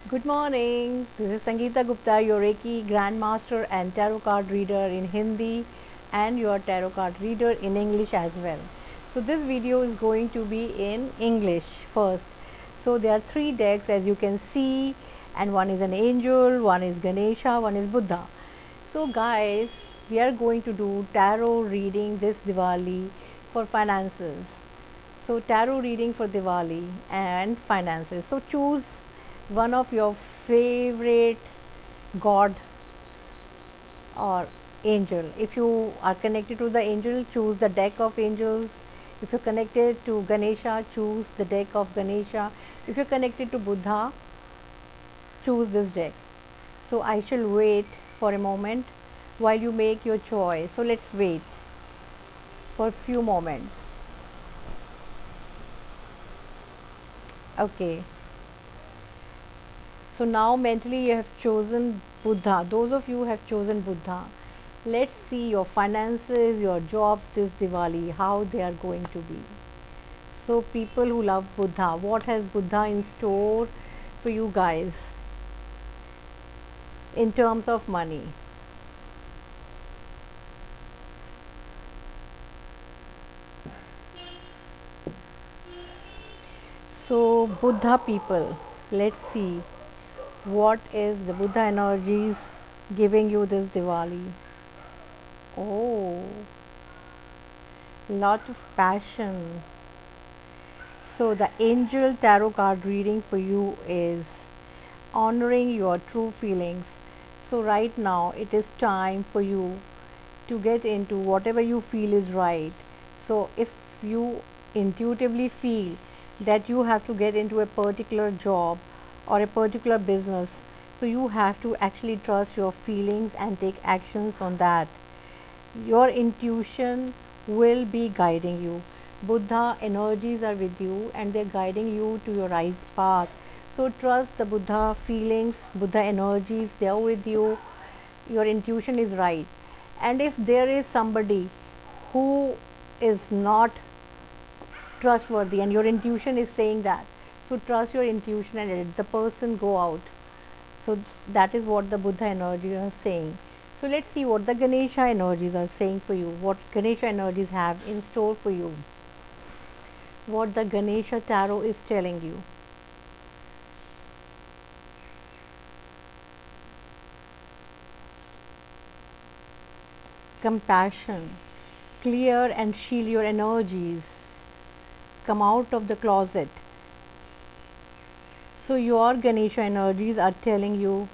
Good morning. This is Sangeeta Gupta, your Reiki Grandmaster and Tarot card reader in Hindi and your Tarot card reader in English as well. So this video is going to be in English first. So there are three decks as you can see, and one is an angel, one is Ganesha, one is Buddha. So guys, we are going to do tarot reading this Diwali for finances. So tarot reading for Diwali and finances. So choose one of your favorite god or angel. If you are connected to the angel, choose the deck of angels. If you're connected to Ganesha, choose the deck of Ganesha. If you're connected to Buddha, choose this deck. So I shall wait for a moment while you make your choice. So let's wait for a few moments. Okay. So now mentally you have chosen Buddha. Those of you who have chosen Buddha, let's see your finances, your jobs this Diwali, how they are going to be. So people who love Buddha, what has Buddha in store for you guys in terms of money? So Buddha people, let's see what is the Buddha energies giving you this Diwali. Oh, lot of passion. So the angel tarot card reading for you is honoring your true feelings. So right now it is time for you to get into whatever you feel is right. So if you intuitively feel that you have to get into a particular job or a particular business, so you have to actually trust your feelings and take actions on that. Your intuition will be guiding you. Buddha energies are with you and they're guiding you to your right path. So trust the Buddha feelings, Buddha energies, they are with you. Your intuition is right. And if there is somebody who is not trustworthy and your intuition is saying that, so trust your intuition and let the person go out. So that is what the Buddha energies are saying. So let's see what the Ganesha energies are saying for you, what Ganesha energies have in store for you, what the Ganesha tarot is telling you. Compassion, clear and shield your energies, come out of the closet. So your Ganesha energies are telling you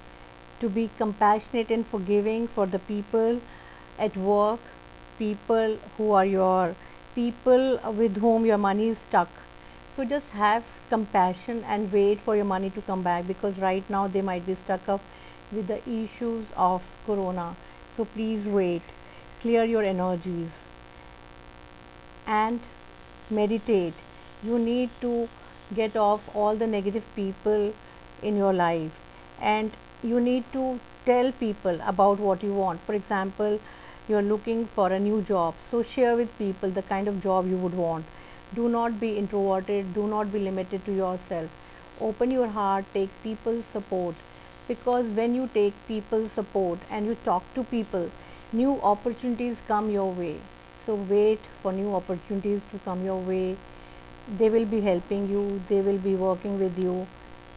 to be compassionate and forgiving for the people at work, people who are your people with whom your money is stuck. So just have compassion and wait for your money to come back, because right now they might be stuck up with the issues of corona. So please wait, clear your energies and meditate. You need to get off all the negative people in your life, and you need to tell people about what you want. For example, you're looking for a new job, so share with people the kind of job you would want. Do not be introverted, do not be limited to yourself. Open your heart, take people's support, because when you take people's support and you talk to people, new opportunities come your way. So wait for new opportunities to come your way. They will be helping you, they will be working with you.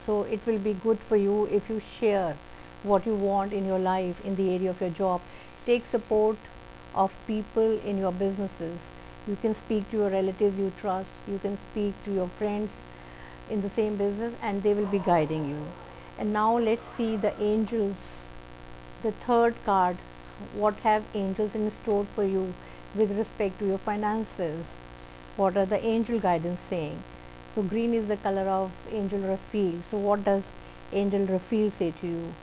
So it will be good for you if you share what you want in your life, in the area of your job. Take support of people in your businesses. You can speak to your relatives you trust, you can speak to your friends in the same business, and they will be guiding you. And now let's see the angels, the third card. What have angels in store for you with respect to your finances? What are the angel guidance saying? So green is the color of angel Raphael. So what does angel Raphael say to you?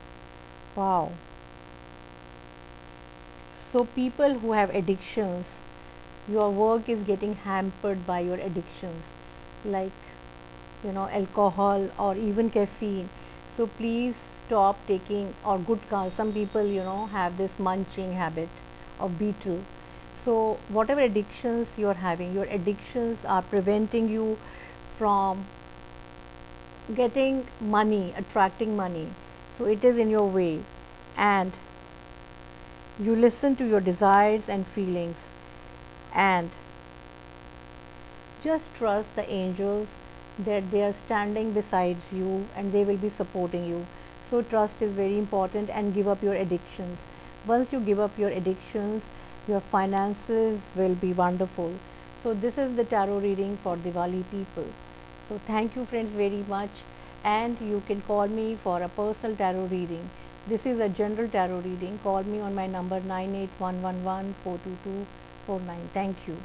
Wow. So people who have addictions, your work is getting hampered by your addictions, like alcohol or even caffeine. So please stop taking, or gutka. Some people have this munching habit of beetle. So whatever addictions you're having, your addictions are preventing you from getting money, attracting money. So it is in your way, and you listen to your desires and feelings, and just trust the angels that they are standing besides you and they will be supporting you. So trust is very important, and give up your addictions. Once you give up your addictions, your finances will be wonderful. So this is the tarot reading for Diwali people. So thank you friends very much, and you can call me for a personal tarot reading. This is a general tarot reading. Call me on my number 98111 422 49. Thank you.